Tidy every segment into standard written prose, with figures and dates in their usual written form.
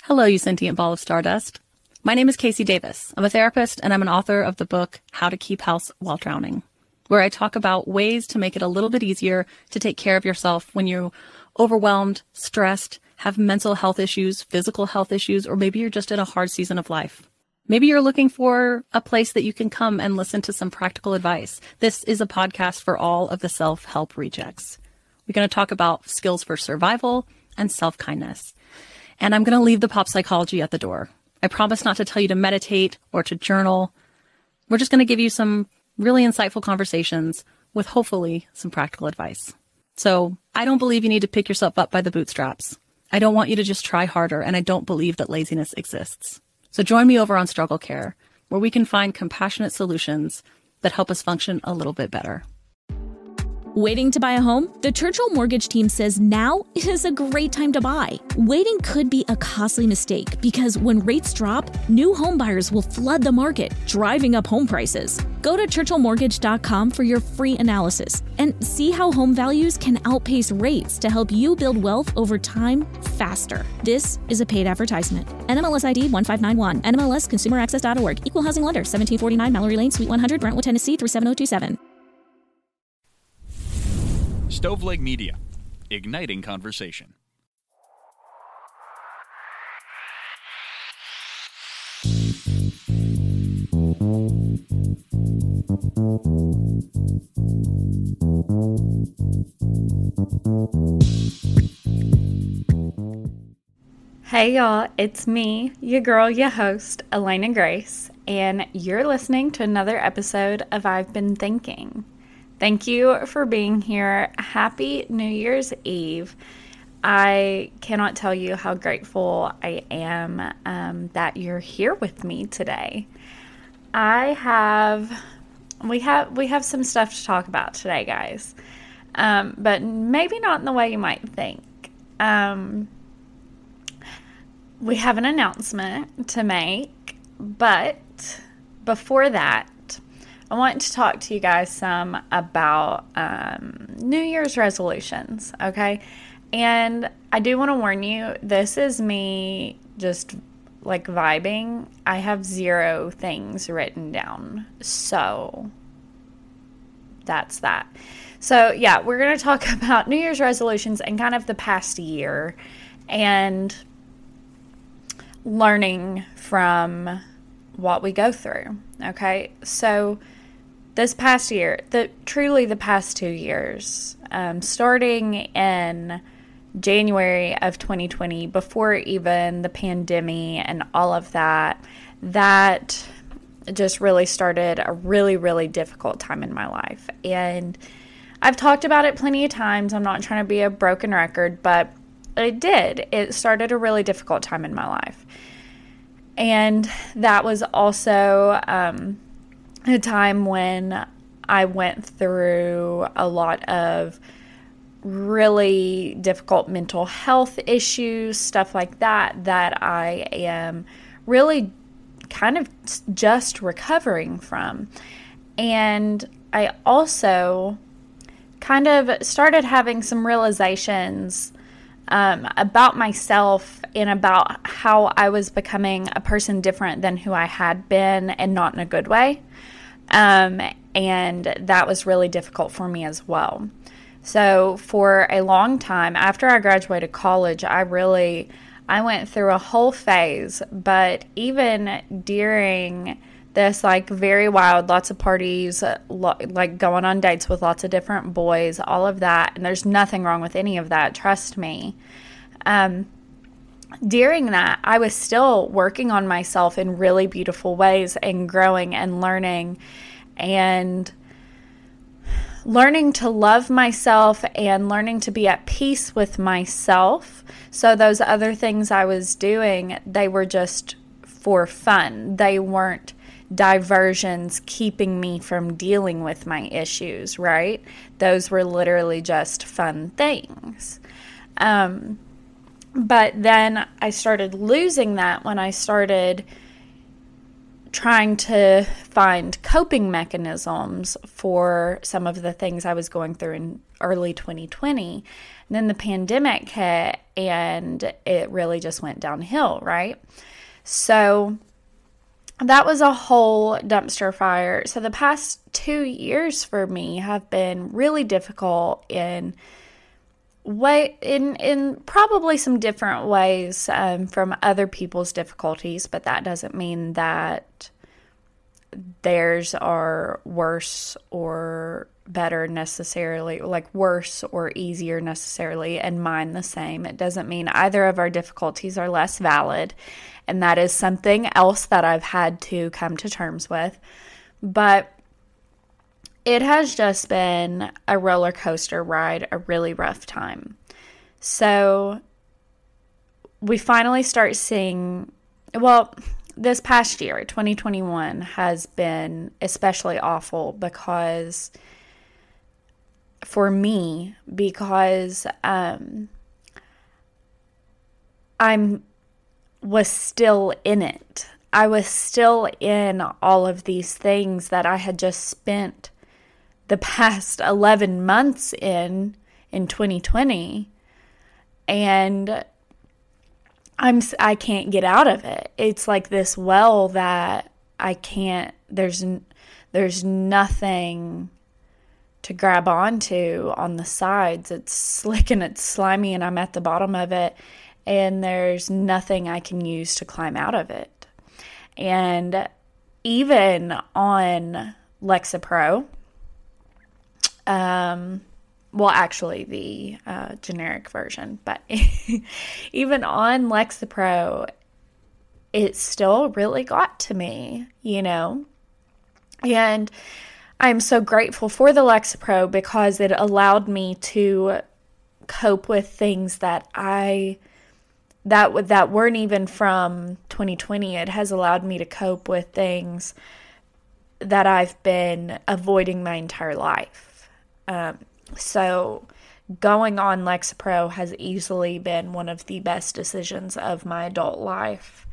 Hello, you sentient ball of stardust. My name is Casey Davis. I'm a therapist and I'm an author of the book How to Keep House While Drowning, where I talk about ways to make it a little bit easier to take care of yourself when you're overwhelmed, stressed, have mental health issues, physical health issues, or maybe you're just in a hard season of life. Maybe you're looking for a place that you can come and listen to some practical advice. This is a podcast for all of the self-help rejects. We're going to talk about skills for survival and self-kindness. And I'm going to leave the pop psychology at the door. I promise not to tell you to meditate or to journal. We're just going to give you some really insightful conversations with hopefully some practical advice. So I don't believe you need to pick yourself up by the bootstraps. I don't want you to just try harder, and I don't believe that laziness exists. So join me over on Struggle Care, where we can find compassionate solutions that help us function a little bit better. Waiting to buy a home? The Churchill Mortgage team says now is a great time to buy. Waiting could be a costly mistake because when rates drop, new home buyers will flood the market, driving up home prices. Go to churchillmortgage.com for your free analysis and see how home values can outpace rates to help you build wealth over time faster. This is a paid advertisement. NMLS ID 1591. NMLSconsumeraccess.org. Equal housing lender. 1749 Mallory Lane, Suite 100, Brentwood, Tennessee 37027. Stoveleg Media, igniting conversation. Hey y'all, it's me, your girl, your host, Elena Grace, and you're listening to another episode of I've Been Thinking. Thank you for being here. Happy New Year's Eve. I cannot tell you how grateful I am that you're here with me today. We have some stuff to talk about today, guys, but maybe not in the way you might think. We have an announcement to make, but before that, I want to talk to you guys some about New Year's resolutions, okay? And I do want to warn you, this is me just like vibing. I have 0 things written down, so that's that. So yeah, we're going to talk about New Year's resolutions and kind of the past year and learning from what we go through, okay? So this past year, truly the past 2 years, starting in January of 2020, before even the pandemic and all of that just really started a really, really difficult time in my life. And I've talked about it plenty of times. I'm not trying to be a broken record, but it started a really difficult time in my life. And that was also a time when I went through a lot of really difficult mental health issues, stuff like that I am really kind of just recovering from. And I also kind of started having some realizations about myself and about how I was becoming a person different than who I had been, and not in a good way. And that was really difficult for me as well. So for a long time, after I graduated college, I went through a whole phase, but even during this, like, very wild, lots of parties, like going on dates with lots of different boys, all of that, and there's nothing wrong with any of that, trust me. During that, I was still working on myself in really beautiful ways and growing and learning to love myself and learning to be at peace with myself. So those other things I was doing, they were just for fun. They weren't diversions keeping me from dealing with my issues, right? Those were literally just fun things. But then I started losing that when I started trying to find coping mechanisms for some of the things I was going through in early 2020. And then the pandemic hit and it really just went downhill, right? So that was a whole dumpster fire. So the past 2 years for me have been really difficult in probably some different ways from other people's difficulties, but that doesn't mean that theirs are worse or better necessarily, like worse or easier necessarily, and mine the same. It doesn't mean either of our difficulties are less valid, and that is something else that I've had to come to terms with. But it has just been a roller coaster ride, a really rough time. So we finally start seeing, well, this past year, 2021, has been especially awful because I was still in it. I was still in all of these things that I had just spent the past 11 months in 2020, and I can't get out of it. It's like this well that I can't, there's nothing to grab onto on the sides. It's slick and it's slimy and I'm at the bottom of it, and there's nothing I can use to climb out of it. And even on Lexapro, well, actually the generic version, but even on Lexapro, it still really got to me, you know? And I'm so grateful for the Lexapro because it allowed me to cope with things that that weren't even from 2020. It has allowed me to cope with things that I've been avoiding my entire life. So going on Lexapro has easily been one of the best decisions of my adult life.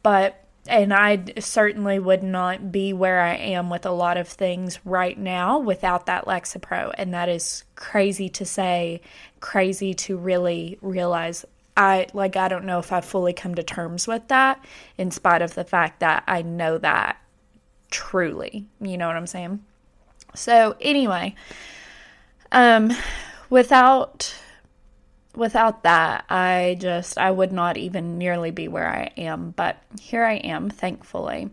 And I certainly would not be where I am with a lot of things right now without that Lexapro. And that is crazy to say, crazy to really realize. I don't know if I've fully come to terms with that, in spite of the fact that I know that truly. You know what I'm saying? So anyway, without that, I would not even nearly be where I am, but here I am, thankfully.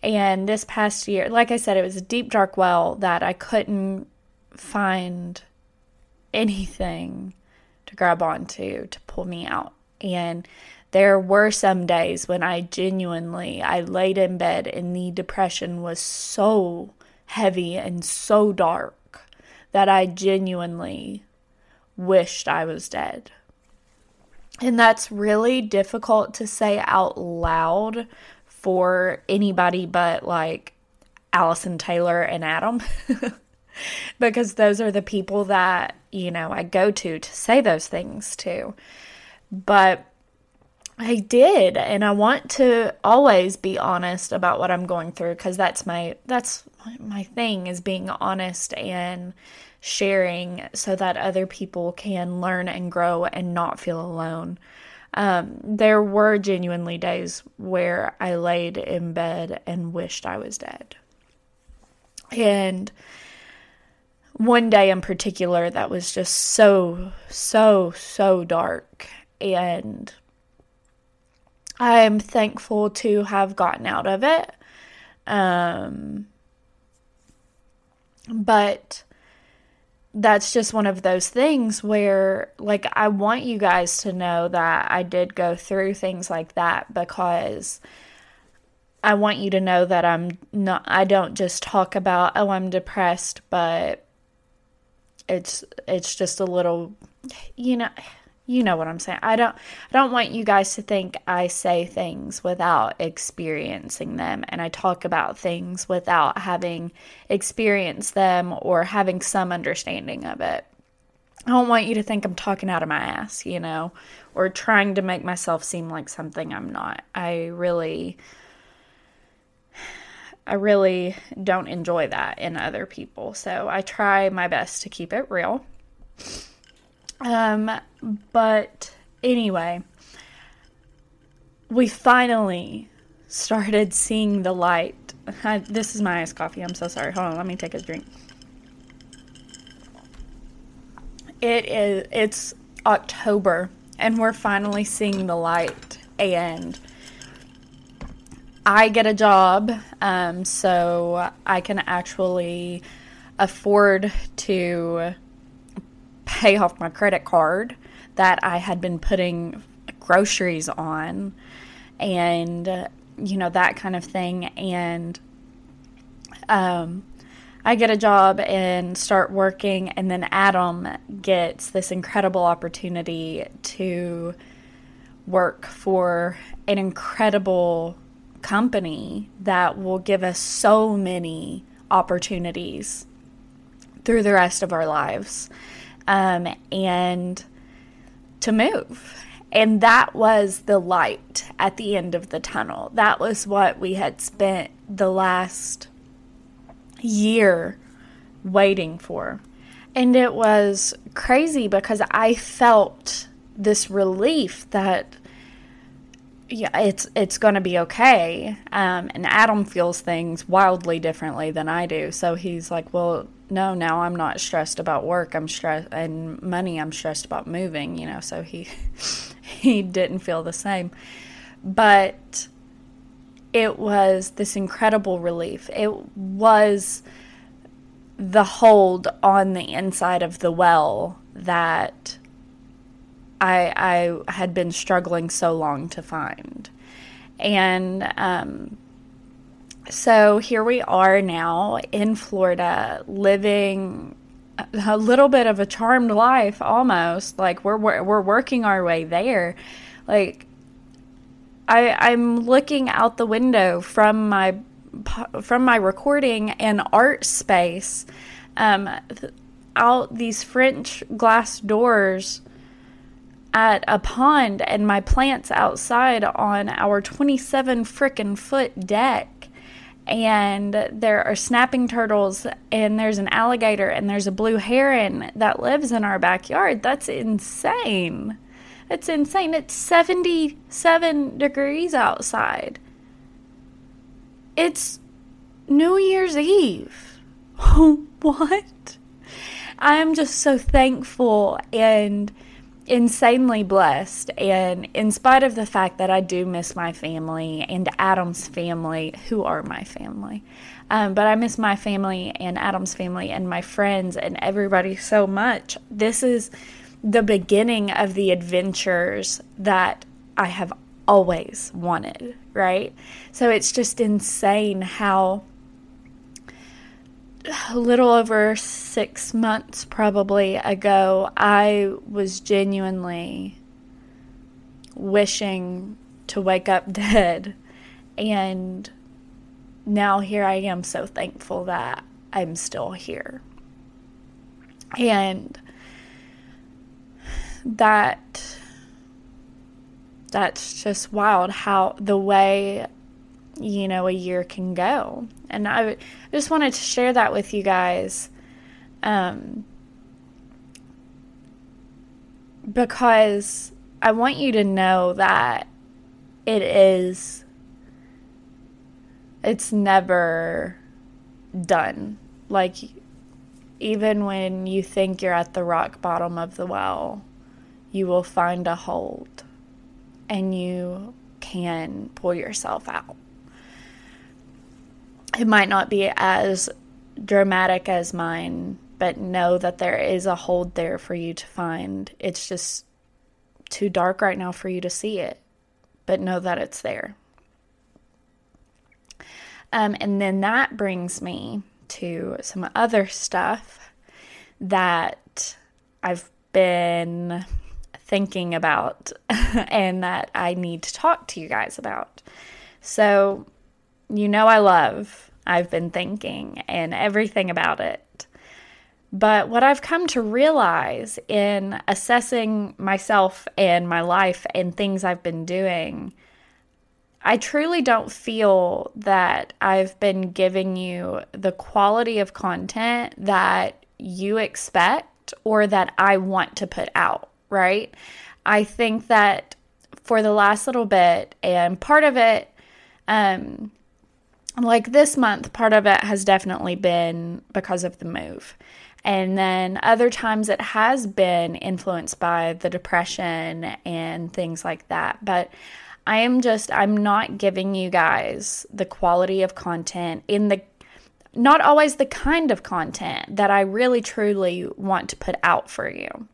And this past year, like I said, it was a deep, dark well that I couldn't find anything to grab onto to pull me out. And there were some days when I laid in bed and the depression was so heavy and so dark that I genuinely wished I was dead. And that's really difficult to say out loud for anybody but like Allison Taylor and Adam because those are the people that, you know, I go to say those things to. But I did, and I want to always be honest about what I'm going through because that's my thing, is being honest and sharing so that other people can learn and grow and not feel alone. There were genuinely days where I laid in bed and wished I was dead. And one day in particular that was just so dark, and I am thankful to have gotten out of it. But that's just one of those things where, like, I want you guys to know that I did go through things like that, because I want you to know that I don't just talk about, oh, I'm depressed, but it's just a little, you know what I'm saying. I don't want you guys to think I say things without experiencing them, and I talk about things without having experienced them or having some understanding of it. I don't want you to think I'm talking out of my ass, or trying to make myself seem like something I'm not. I really I really don't enjoy that in other people. So I try my best to keep it real. But anyway, we finally started seeing the light. This is my iced coffee. I'm so sorry. Hold on. Let me take a drink. It's October and we're finally seeing the light, and I get a job, so I can actually afford to pay off my credit card that I had been putting groceries on, and that kind of thing. And I get a job and start working, and then Adam gets this incredible opportunity to work for an incredible company that will give us so many opportunities through the rest of our lives, and to move. And that was the light at the end of the tunnel. That was what we had spent the last year waiting for. And it was crazy because I felt this relief that it's going to be okay. And Adam feels things wildly differently than I do. So he's like, well, no, now I'm not stressed about work. I'm stressed and money. I'm stressed about moving, so he didn't feel the same. But it was this incredible relief. It was the hold on the inside of the well that I had been struggling so long to find. And so here we are now in Florida, living a little bit of a charmed life almost. Like we're working our way there. Like I'm looking out the window from my recording and art space, out these French glass doors at a pond, and my plants outside on our 27 frickin' foot deck. And there are snapping turtles, and there's an alligator, and there's a blue heron that lives in our backyard. That's insane. It's insane. It's 77 degrees outside. It's New Year's Eve. What? I'm just so thankful and insanely blessed. And in spite of the fact that I do miss my family and Adam's family, who are my family, but I miss my family and Adam's family and my friends and everybody so much. This is the beginning of the adventures that I have always wanted, right? So it's just insane how a little over 6 months probably ago, I was genuinely wishing to wake up dead. And now here I am, so thankful that I'm still here. And that's just wild how the way a year can go. And I just wanted to share that with you guys, because I want you to know that it's never done. Like, even when you think you're at the rock bottom of the well, you will find a hold and you can pull yourself out. It might not be as dramatic as mine, but know that there is a hold there for you to find. It's just too dark right now for you to see it, but know that it's there. And then that brings me to some other stuff that I've been thinking about and that I need to talk to you guys about. So, I've been thinking and everything about it. But what I've come to realize in assessing myself and my life and things I've been doing, I truly don't feel that I've been giving you the quality of content that you expect or that I want to put out, right? I think that for the last little bit, and part of it, like this month, part of it has definitely been because of the move. And then other times it has been influenced by the depression and things like that. But I'm not giving you guys the quality of content not always the kind of content that I really truly want to put out for you.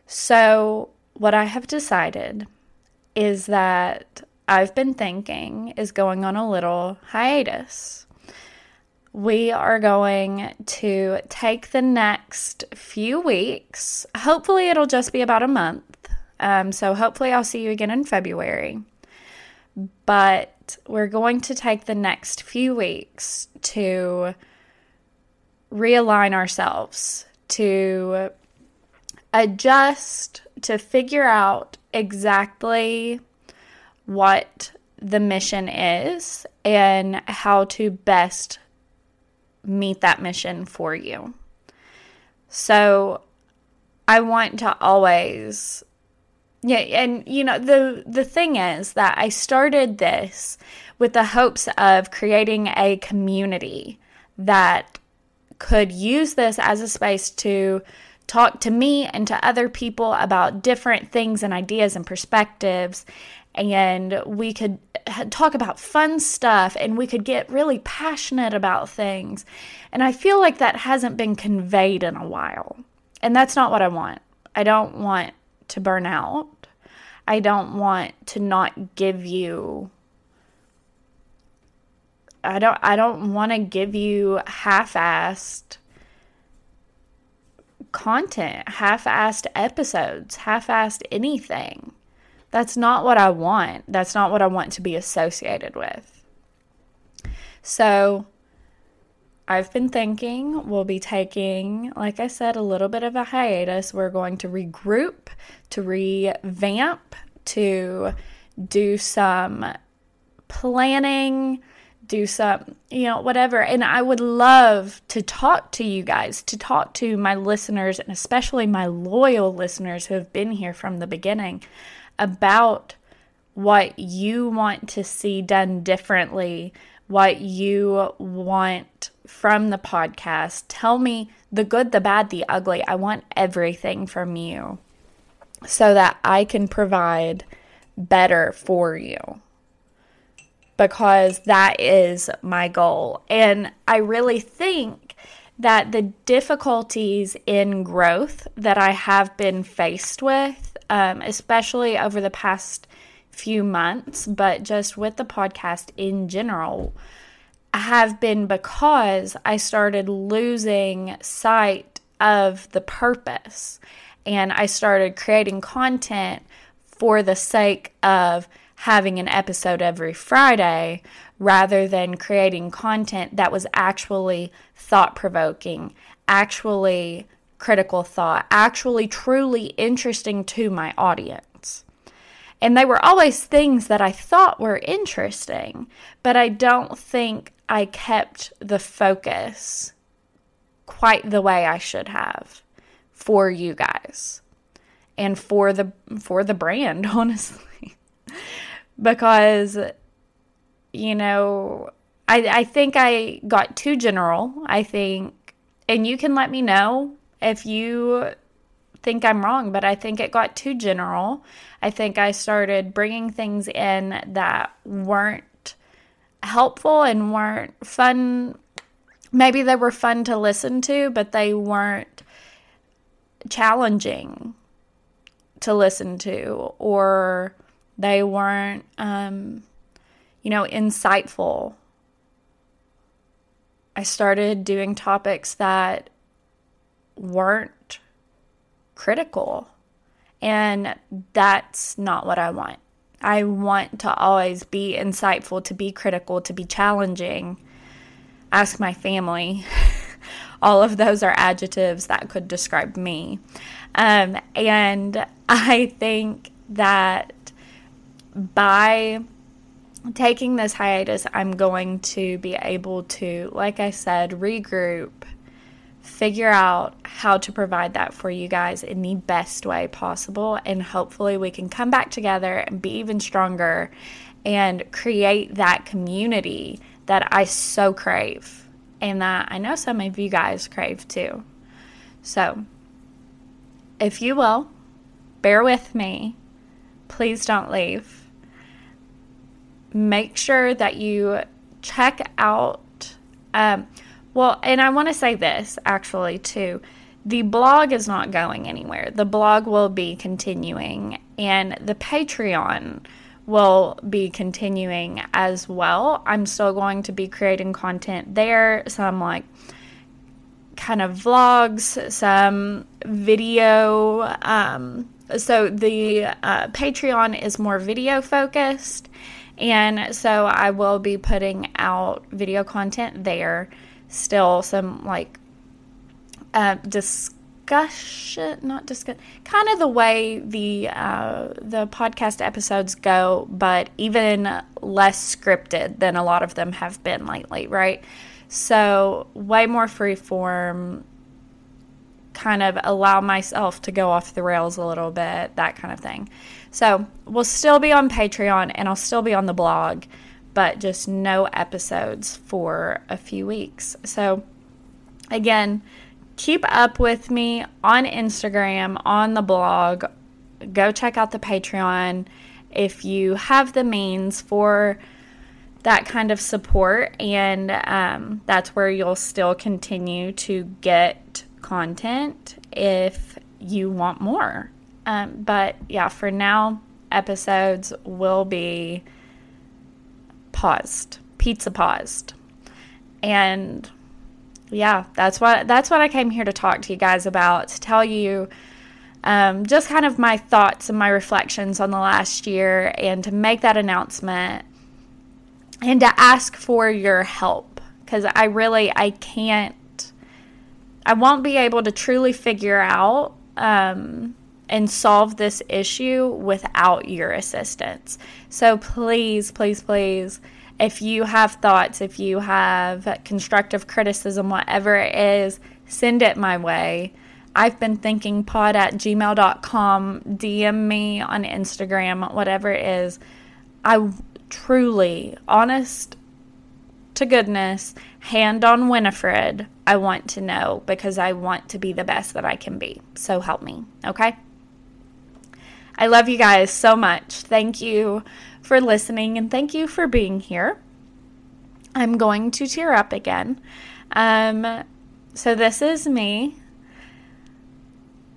So what I have decided is that I've been thinking is going on a little hiatus. We are going to take the next few weeks. Hopefully it'll just be about a month. So hopefully I'll see you again in February. But we're going to take the next few weeks to realign ourselves, to adjust, to figure out exactly what the mission is and how to best meet that mission for you. So I want to always, and the thing is that I started this with the hopes of creating a community that could use this as a space to talk to me and to other people about different things and ideas and perspectives. And we could talk about fun stuff and we could get really passionate about things. And I feel like that hasn't been conveyed in a while. And that's not what I want. I don't want to burn out. I don't want to not give you, I don't want to give you half-assed content, half-assed episodes, half-assed anything. That's not what I want. That's not what I want to be associated with. So I've been thinking we'll be taking, like I said, a little bit of a hiatus. We're going to regroup, to revamp, to do some planning, do some, whatever. And I would love to talk to you guys, to talk to my listeners, and especially my loyal listeners who have been here from the beginning, about what you want to see done differently, what you want from the podcast. Tell me the good, the bad, the ugly. I want everything from you so that I can provide better for you, because that is my goal. And I really think that the difficulties in growth that I have been faced with, especially over the past few months, but just with the podcast in general, have been because I started losing sight of the purpose. And I started creating content for the sake of having an episode every Friday, rather than creating content that was actually thought-provoking, actually critical thought, actually truly interesting to my audience. And they were always things that I thought were interesting, but I don't think I kept the focus quite the way I should have for you guys and for the brand, honestly. Because, I think I got too general. I think, and you can let me know if you think I'm wrong, but I think it got too general. I think I started bringing things in that weren't helpful and weren't fun. Maybe they were fun to listen to, but they weren't challenging to listen to, or they weren't, insightful. I started doing topics that weren't critical, and that's not what I want. I want to always be insightful, to be critical, to be challenging. Ask my family. All of those are adjectives that could describe me. And I think that by taking this hiatus, I'm going to be able to, like I said, regroup, figure out how to provide that for you guys in the best way possible, and hopefully we can come back together and be even stronger and create that community that I so crave and that I know some of you guys crave too. So, if you will, bear with me. Please don't leave. Make sure that you check out, and I want to say this actually too. The blog is not going anywhere. The blog will be continuing, and the Patreon will be continuing as well. I'm still going to be creating content there, some like kind of vlogs, some video. So the Patreon is more video focused. And so I will be putting out video content there. Still some like discussion, kind of the way the podcast episodes go, but even less scripted than a lot of them have been lately, right? So way more free form, kind of allow myself to go off the rails a little bit, that kind of thing. So we'll still be on Patreon and I'll still be on the blog, but just no episodes for a few weeks. So again, keep up with me on Instagram, on the blog. Go check out the Patreon if you have the means for that kind of support, and that's where you'll still continue to get content if you want more. But yeah, for now, episodes will be paused, pizza paused. And yeah, that's what I came here to talk to you guys about, to tell you just kind of my thoughts and my reflections on the last year, and to make that announcement and to ask for your help, because I won't be able to truly figure out and solve this issue without your assistance. So please, please, please, if you have thoughts, if you have constructive criticism, whatever it is, send it my way. I've been thinking pod@gmail.com, DM me on Instagram, whatever it is. I truly, honest to goodness, hand on Winifred, I want to know, because I want to be the best that I can be. So help me, okay? I love you guys so much. Thank you for listening, and thank you for being here. I'm going to tear up again. So this is me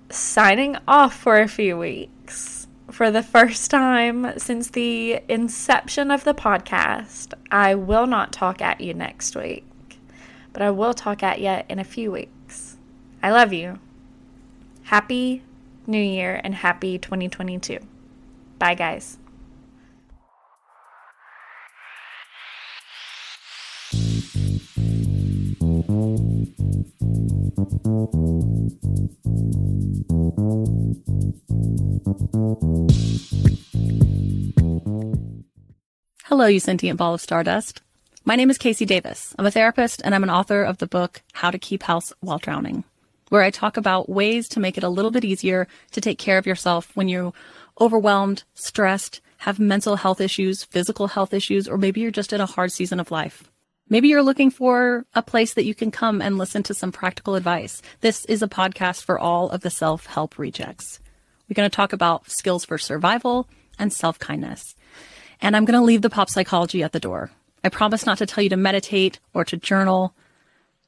signing off for a few weeks. For the first time since the inception of the podcast, I will not talk at you next week, but I will talk at you in a few weeks. I love you. Happy New Year and happy 2022. Bye, guys. Hello, you sentient ball of stardust. My name is Casey Davis. I'm a therapist, and I'm an author of the book How to Keep House While Drowning, where I talk about ways to make it a little bit easier to take care of yourself when you're overwhelmed, stressed, have mental health issues, physical health issues, or maybe you're just in a hard season of life. Maybe you're looking for a place that you can come and listen to some practical advice. This is a podcast for all of the self-help rejects. We're going to talk about skills for survival and self-kindness. And I'm going to leave the pop psychology at the door. I promise not to tell you to meditate or to journal.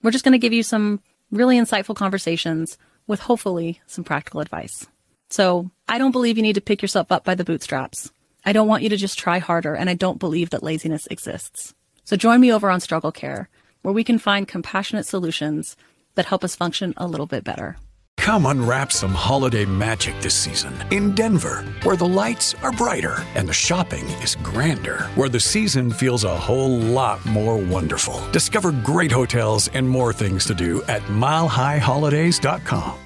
We're just going to give you some really insightful conversations with hopefully some practical advice. So I don't believe you need to pick yourself up by the bootstraps. I don't want you to just try harder, and I don't believe that laziness exists. So join me over on Struggle Care, where we can find compassionate solutions that help us function a little bit better. Come unwrap some holiday magic this season in Denver, where the lights are brighter and the shopping is grander, where the season feels a whole lot more wonderful. Discover great hotels and more things to do at milehighholidays.com.